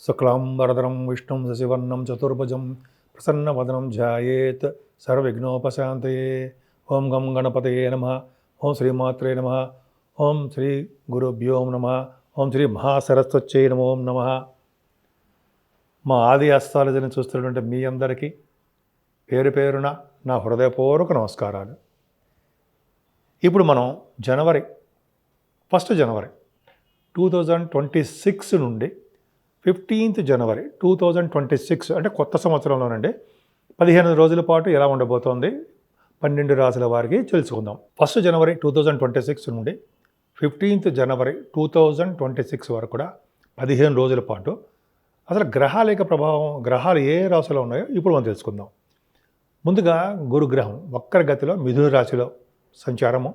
శుక్లాంబరధరం విష్ణుం శశివర్ణం చతుర్భుజం ప్రసన్నవదనం ధ్యాయేత్ సర్వవిఘ్నోపశాంతయే. ఓం గం గణపతయే నమః. ఓం శ్రీమాత్రే నమః. ఓం శ్రీ గురుభ్యో నమః. ఓం శ్రీ మహాసరస్వత్యై నమో నమః. మా ఆది అస్ట్రాలజీని చూస్తున్నటువంటి మీ అందరికీ పేరు పేరున నా హృదయపూర్వక నమస్కారాలు. ఇప్పుడు మనం ఫస్ట్ జనవరి 2026 నుండి 15th జనవరి 2026 అంటే కొత్త సంవత్సరంలోనండి 15 రోజుల పాటు ఎలా ఉండబోతోంది 12 రాశుల వారికి తెలుసుకుందాం. ఫస్ట్ జనవరి 2026 నుండి 15th జనవరి 2026 వరకు కూడా 15 రోజుల పాటు అసలు గ్రహాల యొక్క ప్రభావం, గ్రహాలు ఏ రాశిలో ఉన్నాయో ఇప్పుడు మనం తెలుసుకుందాం. ముందుగా గురుగ్రహం వక్రగతిలో మిథున రాశిలో సంచారము,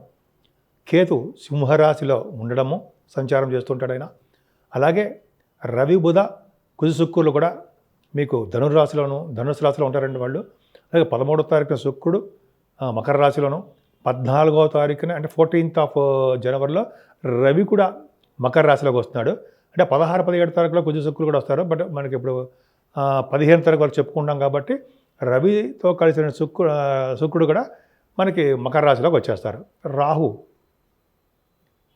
కేతు సింహరాశిలో ఉండడము సంచారం చేస్తుంటాడు ఆయన. అలాగే రవి బుధ కుజ శుక్రులు కూడా మీకు ధనుసు రాశిలో ఉంటారండి వాళ్ళు. అలాగే 13వ తారీఖున శుక్రుడు మకర రాశిలోను, 14వ తారీఖున అంటే 14th జనవరిలో రవి కూడా మకర రాశిలోకి వస్తున్నాడు. అంటే 16, 17 తారీఖులో కుజ శుక్రులు కూడా వస్తారు. బట్ మనకి ఇప్పుడు 15 తారీఖు వరకు చెప్పుకుంటాం కాబట్టి రవితో కలిసిన శుక్రుడు కూడా మనకి మకర రాశిలోకి వచ్చేస్తారు. రాహు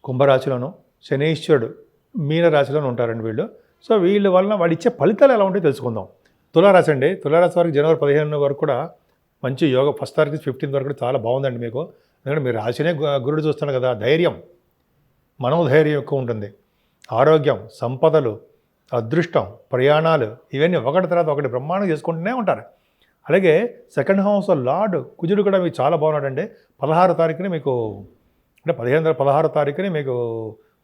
కుంభరాశిలోను, శనీశ్వరుడు మీనరాశిలోనూ ఉంటారండి వీళ్ళు. సో వీళ్ళ వలన వాడు ఇచ్చే ఫలితాలు ఎలా ఉంటాయో తెలుసుకుందాం. తులారాశి అండి. తులారాశి వారికి జనవరి 15 వరకు కూడా మంచి యోగ, ఫస్ట్ తారీఖు 15 వరకు కూడా చాలా బాగుందండి మీకు. ఎందుకంటే మీరు రాశినే గురుడు చూస్తున్నారు కదా. ధైర్యం, మనోధైర్యం ఎక్కువ ఉంటుంది. ఆరోగ్యం, సంపదలు, అదృష్టం, ప్రయాణాలు ఇవన్నీ ఒకటి తర్వాత ఒకటి బ్రహ్మాండం చేసుకుంటూనే ఉంటారు. అలాగే సెకండ్ హౌస్ లార్డ్ కుజుడు కూడా మీకు చాలా బాగున్నాడండి. 16 తారీఖుని మీకు అంటే 16 తారీఖుని మీకు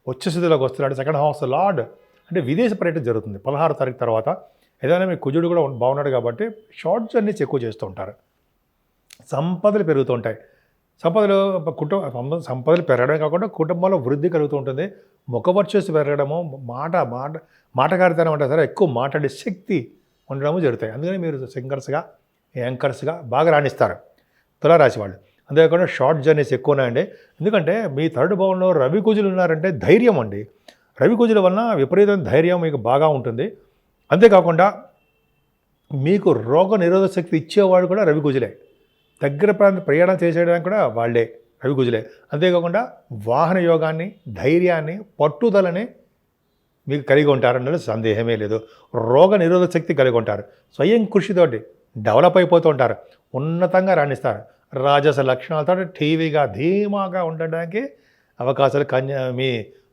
ఉచ్చస్థితిలోకి వస్తున్నాడు. సెకండ్ హౌస్ లార్డ్ అంటే విదేశ పర్యటన జరుగుతుంది 16 తారీఖు తర్వాత. ఏదైనా మీకు కుజుడు కూడా బాగున్నాడు కాబట్టి షార్ట్ జర్నీస్ ఎక్కువ చేస్తూ ఉంటారు. సంపదలు పెరుగుతూ ఉంటాయి. సంపదలు పెరగడమే కాకుండా కుటుంబంలో వృద్ధి కలుగుతూ ఉంటుంది. ముఖవర్చస్సు పెరగడము, మాటకారితనం అంటే సరే ఎక్కువ మాట్లాడే శక్తి ఉండడము జరుగుతాయి. అందుకని మీరు సింగర్స్గా, యాంకర్స్గా బాగా రాణిస్తారు తులారాశి వాళ్ళు. అంతేకాకుండా షార్ట్ జర్నీస్ ఎక్కువ ఉన్నాయండి. ఎందుకంటే మీ థర్డ్ భావంలో రవి కుజులు ఉన్నారంటే ధైర్యం అండి. రవి కుజుల వలన విపరీతమైన ధైర్యం మీకు బాగా ఉంటుంది. అంతేకాకుండా మీకు రోగ నిరోధక శక్తి ఇచ్చేవాడు కూడా రవి కుజులే. దగ్గర ప్రయాణం చేసేయడానికి కూడా వాళ్ళే రవి కుజులే. అంతేకాకుండా వాహన యోగాన్ని, ధైర్యాన్ని, పట్టుదలని మీకు కలిగి ఉంటారన్నది సందేహమే లేదు. రోగ నిరోధక శక్తి కలిగి ఉంటారు. స్వయం కృషితోటి డెవలప్ అయిపోతూ ఉంటారు. ఉన్నతంగా రాణిస్తారు. రాజస లక్షణాలతో టీవీగా ధీమాగా ఉండడానికి అవకాశాలు మీ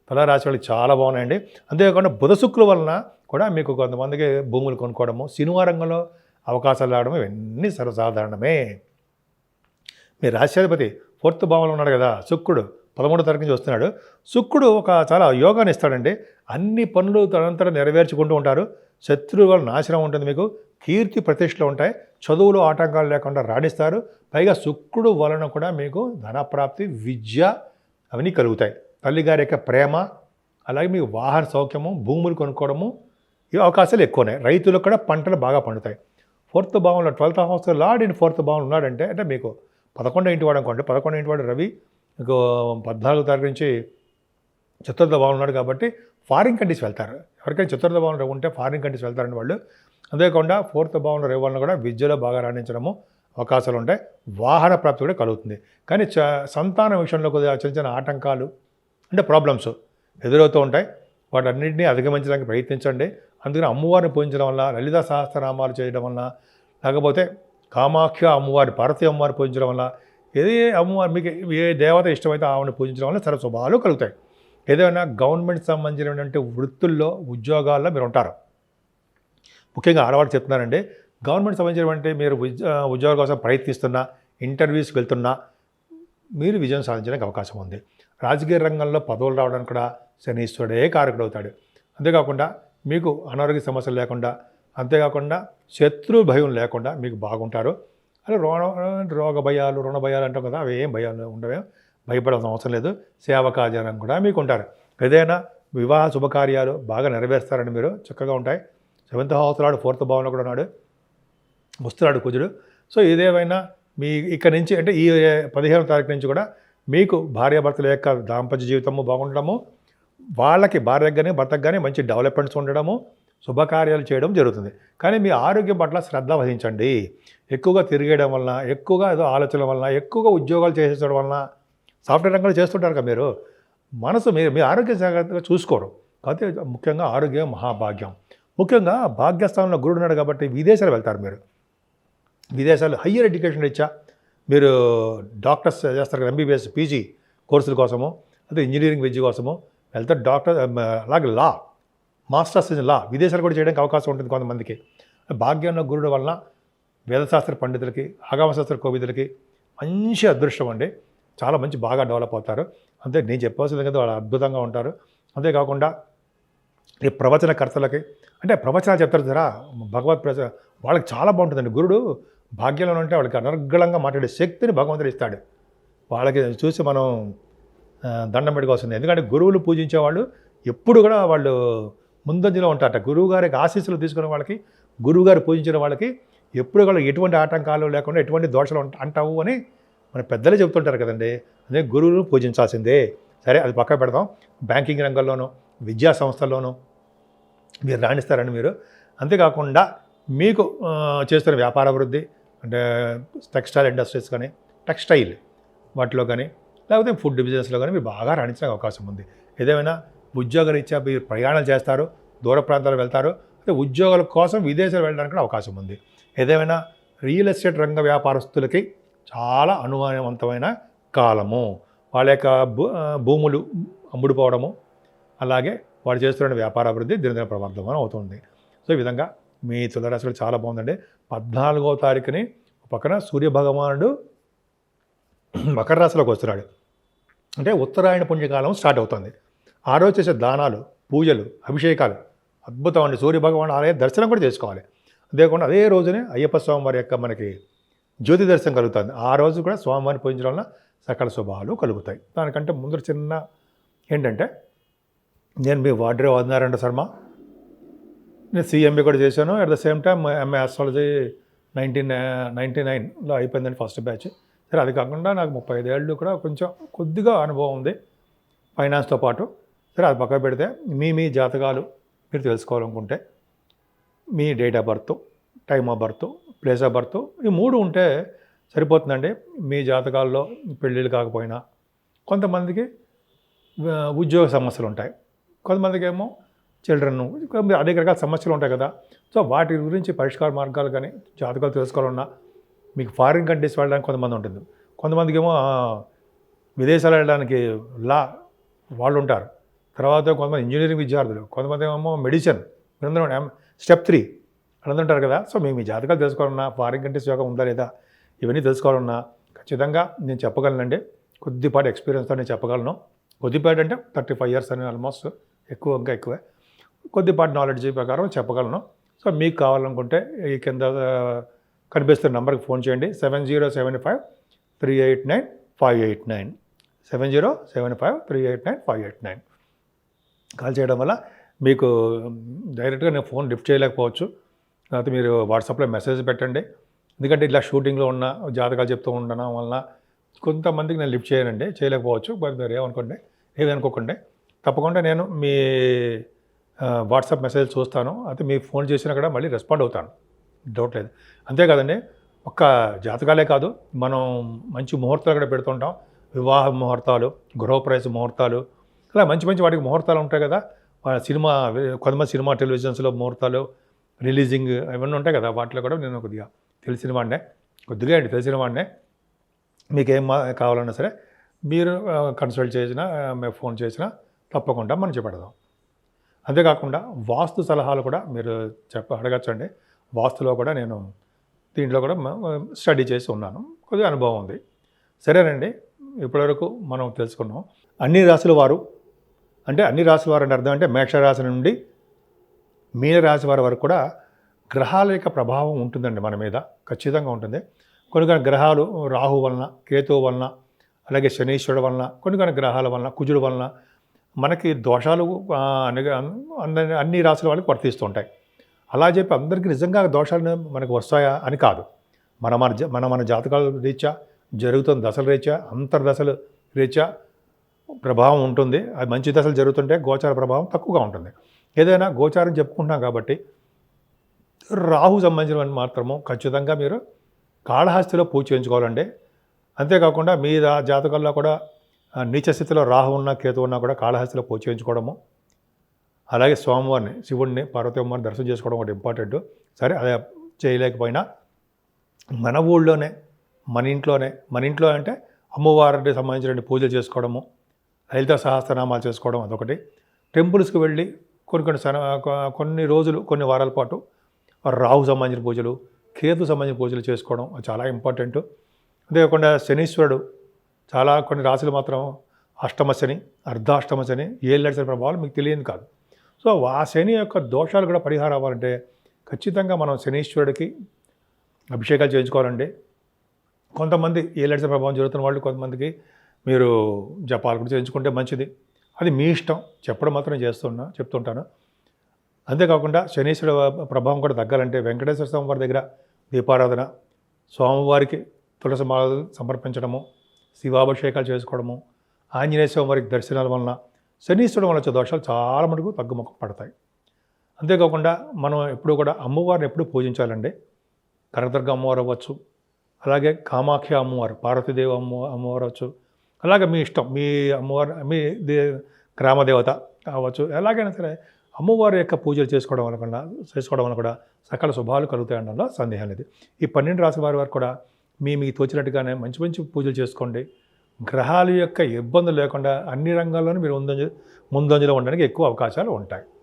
తులారాశి వాళ్ళకి చాలా బాగున్నాయండి. అంతేకాకుండా బుధ శుక్రుల వలన కూడా మీకు కొంతమందికి భూములు కొనుక్కోవడము, సినిమా రంగంలో అవకాశాలు రావడం ఇవన్నీ సర్వసాధారణమే. మీ రాశ్యాధిపతి 4th భావంలో ఉన్నాడు కదా శుక్రుడు, 13వ తారీఖు నుంచి వస్తున్నాడు. శుక్రుడు ఒక చాలా యోగాన్ని ఇస్తాడండి. అన్ని పనులు తనంతరం నెరవేర్చుకుంటూ ఉంటారు. శత్రువుల వల్ల నాశనం ఉంటుంది. మీకు కీర్తి ప్రతిష్టలు ఉంటాయి. చదువులో ఆటంకాలు లేకుండా రాణిస్తారు. పైగా శుక్రుడు వలన కూడా మీకు ధనప్రాప్తి, విద్య అవన్నీ కలుగుతాయి. తల్లిగారి యొక్క ప్రేమ, అలాగే మీకు వాహన సౌఖ్యము, భూములు కొనుక్కోవడము ఈ అవకాశాలు ఎక్కువ ఉన్నాయి. రైతులకు కూడా పంటలు బాగా పండుతాయి. 4th భావంలో 12th house lord in 4th భావంలో ఉన్నాడంటే అంటే మీకు 11వ ఇంటి వాడు అనుకోండి. 11వ ఇంటి వాడు రవి మీకు 14వ తారీఖు నుంచి 4th భావంలో ఉన్నాడు కాబట్టి ఫారిన్ కంట్రీస్ వెళ్తారు. ఎవరికైనా 4th భావంలో ఉంటే ఫారిన్ కంట్రీస్ వెళ్తారండి వాళ్ళు. అంతేకాకుండా 4th భావంలో రవి వలన కూడా విద్యలో బాగా రాణించడము అవకాశాలు ఉంటాయి. వాహన ప్రాప్తి కూడా కలుగుతుంది. కానీ సంతాన విషయంలో కొద్దిగా చిన్న చిన్న ఆటంకాలు అంటే ప్రాబ్లమ్స్ ఎదురవుతూ ఉంటాయి. వాటన్నింటినీ అధిగమించడానికి ప్రయత్నించండి. అందుకని అమ్మవారిని పూజించడం వల్ల, లలితా సహస్రనామాలు చేయడం వల్ల, లేకపోతే కామాఖ్య అమ్మవారి, పార్వతీ అమ్మవారిని పూజించడం వల్ల, అమ్మవారి మీకు ఏ దేవత ఇష్టమైతే ఆమెను పూజించడం వల్ల సర్వ శుభాలు కలుగుతాయి. ఏదైనా గవర్నమెంట్ సంబంధించినటువంటి వృత్తుల్లో, ఉద్యోగాల్లో మీరు ఉంటారు. ముఖ్యంగా ఆడవాళ్ళు చెప్తున్నారండి. గవర్నమెంట్ సంబంధించినటువంటి మీరు ఉద్యోగాల కోసం ప్రయత్నిస్తున్నా, ఇంటర్వ్యూస్కి వెళ్తున్నా మీరు విజయం సాధించడానికి అవకాశం ఉంది. రాజకీయ రంగంలో పదవులు రావడానికి కూడా శనీశ్వరుడే కారకుడు అవుతాడు. అంతేకాకుండా మీకు అనారోగ్య సమస్యలు లేకుండా, అంతేకాకుండా శత్రు భయం లేకుండా మీకు బాగుంటారు. అలా రోగ భయాలు, రుణ భయాలు అంటాం కదా, అవి ఏం భయాలు ఉండవే, భయపడాల్సిన అవసరం లేదు. సేవకార్యాలను కూడా మీకు ఉంటారు. ఏదైనా వివాహ శుభకార్యాలు బాగా నెరవేరుస్తారని మీరు చక్కగా ఉంటాయి. 7th హౌస్ లార్డ్ 4th భావంలో కూడా ఉన్నాడు, వస్తున్నాడు కుజుడు. సో ఇదేమైనా మీ ఇక్కడ నుంచి అంటే ఈ 15వ తారీఖు నుంచి కూడా మీకు భార్యాభర్తల యొక్క దాంపత్య జీవితము బాగుండడము, వాళ్ళకి భార్యకు కానీ భర్తకు కానీ మంచి డెవలప్మెంట్స్ ఉండడము, శుభకార్యాలు చేయడం జరుగుతుంది. కానీ మీ ఆరోగ్యం పట్ల శ్రద్ధ వహించండి. ఎక్కువగా తిరిగేయడం వలన, ఎక్కువగా ఏదో ఆలోచనల వలన, ఎక్కువగా ఉద్యోగాలు చేసేయడం వలన, సాఫ్ట్‌వేర్ రంగంలో చేస్తుంటారు కదా మీరు. మనసు మీ ఆరోగ్య జాగ్రత్తగా చూసుకోరు. కాకపోతే ముఖ్యంగా ఆరోగ్యం మహాభాగ్యం. ముఖ్యంగా భాగ్యస్థానంలో గురుడున్నాడు కాబట్టి విదేశాలు వెళ్తారు మీరు. విదేశాలు హయ్యర్ ఎడ్యుకేషన్ రీత్యా మీరు డాక్టర్స్ చేస్తారు కదా, ఎంబీబీఎస్, పీజీ కోర్సుల కోసము, అదే ఇంజనీరింగ్ విద్య కోసము వెళ్తారు. అలాగే లా, మాస్టర్స్ ఇన్ లా విదేశాలు కూడా చేయడానికి అవకాశం ఉంటుంది కొంతమందికి. భాగ్యంలో గురుడు వలన వేదశాస్త్ర పండితులకి, ఆగమశాస్త్ర కోవిదులకి మంచి అదృష్టం అండి. చాలా మంచి బాగా డెవలప్ అవుతారు. అంతే, నేను చెప్పవలసింది కదా, వాళ్ళు అద్భుతంగా ఉంటారు. అంతేకాకుండా ఈ ప్రవచనకర్తలకి, అంటే ప్రవచనాలు చెప్తారు జరా భగవత్ వాళ్ళకి చాలా బాగుంటుందండి. గురుడు భాగ్యంలో ఉంటే వాళ్ళకి అనర్గళంగా మాట్లాడే శక్తిని భగవంతుడు ఇస్తాడు. వాళ్ళకి చూసి మనం దండం పెట్టుకోవాల్సింది. ఎందుకంటే గురువులు పూజించే వాళ్ళు ఎప్పుడు కూడా వాళ్ళు ముందంజలో ఉంటారట. గురువు గారికి ఆశీస్సులు తీసుకునే వాళ్ళకి, గురువు గారు పూజించిన వాళ్ళకి ఎప్పుడు కూడా ఎటువంటి ఆటంకాలు లేకుండా ఎటువంటి దోషాలు అంటావు అని మన పెద్దలే చెబుతుంటారు కదండి. అదే గురువును పూజించాల్సిందే. సరే, అది పక్క పెడదాం. బ్యాంకింగ్ రంగంలోనూ, విద్యా సంస్థల్లోనూ మీరు రాణిస్తారండి మీరు. అంతేకాకుండా మీకు చేస్తున్న వ్యాపార అభివృద్ధి, అంటే టెక్స్టైల్ ఇండస్ట్రీస్ కానీ, టెక్స్టైల్ వాటిలో కానీ, లేకపోతే ఫుడ్ బిజినెస్లో కానీ మీరు బాగా రాణించడానికి అవకాశం ఉంది. ఏదేమైనా ఉద్యోగరీత్యా మీరు ప్రయాణాలు చేస్తారు, దూర ప్రాంతాలు వెళ్తారు, అంటే ఉద్యోగాల కోసం విదేశాలు వెళ్ళడానికి కూడా అవకాశం ఉంది. ఏదేమైనా రియల్ ఎస్టేట్ రంగ వ్యాపారస్తులకి చాలా అనుమానవంతమైన కాలము. వాళ్ళ యొక్క భూములు అమ్ముడుపోవడము, అలాగే వాడు చేస్తున్న వ్యాపార అభివృద్ధి దినదిన ప్రవర్ధమానం అవుతుంది. సో ఈ విధంగా మీ తులారాశిలో చాలా బాగుందండి. 14వ తారీఖుని పక్కన సూర్యభగవానుడు మకర రాశిలోకి వస్తున్నాడు. అంటే ఉత్తరాయణ పుణ్యకాలం స్టార్ట్ అవుతుంది. ఆ రోజు చేసే దానాలు, పూజలు, అభిషేకాలు అద్భుతం అండి. సూర్యభగవాన్ ఆలయ దర్శనం కూడా చేసుకోవాలి. అంతేకాకుండా అదే రోజునే అయ్యప్ప స్వామివారి యొక్క మనకి జ్యోతి దర్శనం కలుగుతుంది. ఆ రోజు కూడా స్వామివారిని పూజించడం వల్ల సకల శుభాలు కలుగుతాయి. దానికంటే ముందు చిన్న ఏంటంటే, నేను మీ వాడ్రే వదినారాయణ శర్మ, నేను CMA కూడా చేశాను. At the same time MA astrology 1999లో అయిపోయిందండి ఫస్ట్ బ్యాచ్. సరే, అది కాకుండా నాకు 35 ఏళ్ళు కూడా కొంచెం కొద్దిగా అనుభవం ఉంది ఫైనాన్స్తో పాటు. సరే, అది పక్కన పెడితే మీ జాతకాలు మీరు తెలుసుకోవాలనుకుంటే మీ date of birth, time of birth, place of birth, ఈ 3 ఉంటే సరిపోతుందండి. మీ జాతకాల్లో పెళ్ళిళ్ళు కాకపోయినా, కొంతమందికి ఉద్యోగ సమస్యలు ఉంటాయి, కొంతమందికి ఏమో చిల్డ్రన్, అనేక రకాల సమస్యలు ఉంటాయి కదా. సో వాటి గురించి పరిష్కార మార్గాలు కానీ జాతకాలు తెలుసుకోవాలన్నా, మీకు ఫారిన్ కంట్రీస్ వెళ్ళడానికి కొంతమంది ఉంటుంది, కొంతమందికి ఏమో విదేశాలు వెళ్ళడానికి వాళ్ళు ఉంటారు. తర్వాత కొంతమంది ఇంజనీరింగ్ విద్యార్థులు, కొంతమంది ఏమో మెడిసిన్, స్టెప్ 3 అని ఉంటారు కదా. సో మీ జాతకాలు తెలుసుకోవాలన్నా, ఫారిన్ కంట్రీస్ యోగం ఉందా లేదా, ఇవన్నీ తెలుసుకోవాలన్నా ఖచ్చితంగా నేను చెప్పగలనండి. కొద్దిపాటి ఎక్స్పీరియన్స్తో నేను చెప్పగలను. కొద్దిపాటి అంటే 35 years అని, ఆల్మోస్ట్ ఎక్కువ, ఇంకా ఎక్కువే. కొద్దిపాటి నాలెడ్జ్ ప్రకారం చెప్పగలను. సో మీకు కావాలనుకుంటే ఈ కింద కనిపిస్తున్న నెంబర్కి ఫోన్ చేయండి. 7075389589, 7075389589 కాల్ చేయడం వల్ల మీకు డైరెక్ట్గా నేను ఫోన్ లిఫ్ట్ చేయలేకపోవచ్చు. లేకపోతే మీరు వాట్సాప్లో మెసేజ్ పెట్టండి. ఎందుకంటే ఇలా షూటింగ్లో ఉన్న జాతకాలు చెప్తూ ఉండడం వలన కొంతమందికి నేను లిఫ్ట్ చేయలేకపోవచ్చు. బట్ మీరు ఏమనుకోకండి. తప్పకుండా నేను మీ వాట్సాప్ మెసేజ్ చూస్తాను. అయితే మీకు ఫోన్ చేసినా కూడా మళ్ళీ రెస్పాండ్ అవుతాను, డౌట్ లేదు. అంతేకాదండి, ఒక్క జాతకాలే కాదు, మనం మంచి ముహూర్తాలు కూడా పెడుతుంటాం. వివాహ ముహూర్తాలు, గృహప్రవేశ ముహూర్తాలు, అలా మంచి వాటికి ముహూర్తాలు ఉంటాయి కదా. కొంతమంది సినిమా టెలివిజన్స్లో ముహూర్తాలు, రిలీజింగ్ ఇవన్నీ ఉంటాయి కదా. వాటిలో కూడా నేను కొద్దిగా తెలిసిన వాడినే. మీకు ఏం కావాలన్నా సరే మీరు కన్సల్ట్ చేసినా, మేము ఫోన్ చేసినా తప్పకుండా మనం చెప్పెడదాం. అంతేకాకుండా వాస్తు సలహాలు కూడా మీరు అడగచ్చండి. వాస్తులో కూడా నేను దీంట్లో కూడా స్టడీ చేసి ఉన్నాను, కొద్దిగా అనుభవం ఉంది. సరేనండి, ఇప్పటివరకు మనం తెలుసుకున్నాం అన్ని రాశుల వారు అంటే అర్థం అంటే మేషరాశి నుండి మీనరాశి వారి వరకు కూడా గ్రహాల యొక్క ప్రభావం ఉంటుందండి మన మీద, ఖచ్చితంగా ఉంటుంది. కొన్ని గ్రహాలు రాహు వలన, కేతువు వలన, అలాగే శనీశ్వరుడు వలన, కొన్ని గ్రహాల వలన, కుజుడు వలన మనకి దోషాలు అన్ని రాశుల వాళ్ళకి వర్తిస్తుంటాయి. అలా చెప్పి అందరికీ నిజంగా దోషాలు మనకు వస్తాయా అని కాదు. మన జాతకాల రీత్యా జరుగుతున్న దశల రీత్యా, అంతర్దశల రీత్యా ప్రభావం ఉంటుంది. అది మంచి దశలు జరుగుతుంటే గోచార ప్రభావం తక్కువగా ఉంటుంది. ఏదైనా గోచారం చెప్పుకుంటున్నాం కాబట్టి రాహు సంబంధించిన మాత్రము ఖచ్చితంగా మీరు కాళహస్తిలో పూజ చేయించుకోవాలండి. అంతేకాకుండా మీ జాతకంలో కూడా నీచ స్థితిలో రాహు ఉన్న కేతు ఉన్నా కూడా కాళహస్తిలో పూజ చేయించుకోవడము, అలాగే స్వామివారిని శివుడిని పార్వతీ అమ్మవారిని దర్శనం చేసుకోవడం ఒకటి ఇంపార్టెంట్. సరే అదే చేయలేకపోయినా మన ఊళ్ళోనే మన ఇంట్లో అంటే అమ్మవారికి సంబంధించిన పూజలు చేసుకోవడము, లలిత సహస్రనామాలు చేసుకోవడం అదొకటి. టెంపుల్స్కి వెళ్ళి కొన్ని రోజులు కొన్ని వారాల పాటు రాహు సంబంధించిన పూజలు, కేతు సంబంధించిన పూజలు చేసుకోవడం చాలా ఇంపార్టెంట్. అంతేకాకుండా శనీశ్వరుడు చాలా కొన్ని రాశులు మాత్రం అష్టమ శని, అర్ధాష్టమ శని, ఏళ్ళ శని ప్రభావాలు మీకు తెలియదు కాదు. సో ఆ శని యొక్క దోషాలు కూడా పరిహారం అవ్వాలంటే ఖచ్చితంగా మనం శనీశ్వరుడికి అభిషేకాలు చేయించుకోవాలండి. కొంతమంది ఏళ్ళ శని ప్రభావం జరుగుతున్న వాళ్ళు కొంతమందికి మీరు జపాలు కూడా చేయించుకుంటే మంచిది. అది మీ ఇష్టం, చెప్పడం మాత్రం చెప్తుంటాను. అంతేకాకుండా శనీశ్వరుడు ప్రభావం కూడా తగ్గాలంటే వెంకటేశ్వర స్వామి వారి దగ్గర దీపారాధన, స్వామివారికి తులసి మాలలు సమర్పించడము, శివాభిషేకాలు చేసుకోవడము, ఆంజనేయ స్వామి వారికి దర్శనాల వలన శనీశ్వరుడు వల్ల వచ్చే దోషాలు చాలా మటుకు తగ్గుముఖం పడతాయి. అంతేకాకుండా మనం ఎప్పుడూ కూడా అమ్మవారిని ఎప్పుడూ పూజించాలండి. కనకదుర్గ అమ్మవారు అవ్వచ్చు, అలాగే కామాఖ్య అమ్మవారు, పార్వతీదేవి అమ్మవారు అవ్వచ్చు, అలాగే మీ ఇష్టం, మీ అమ్మవారు మీ గ్రామదేవత అవ్వచ్చు. ఎలాగైనా సరే అమ్మవారి యొక్క పూజలు చేసుకోవడం వల్ల కూడా సకల శుభాలు కలుగుతాయి అనడంలో సందేహం లేదు. ఈ 12 రాశి వారి కూడా మీకు తోచినట్టుగానే మంచి మంచి పూజలు చేసుకోండి. గ్రహాల యొక్క ఇబ్బందులు లేకుండా అన్ని రంగాల్లోనూ మీరు ముందంజలో ఉండడానికి ఎక్కువ అవకాశాలు ఉంటాయి.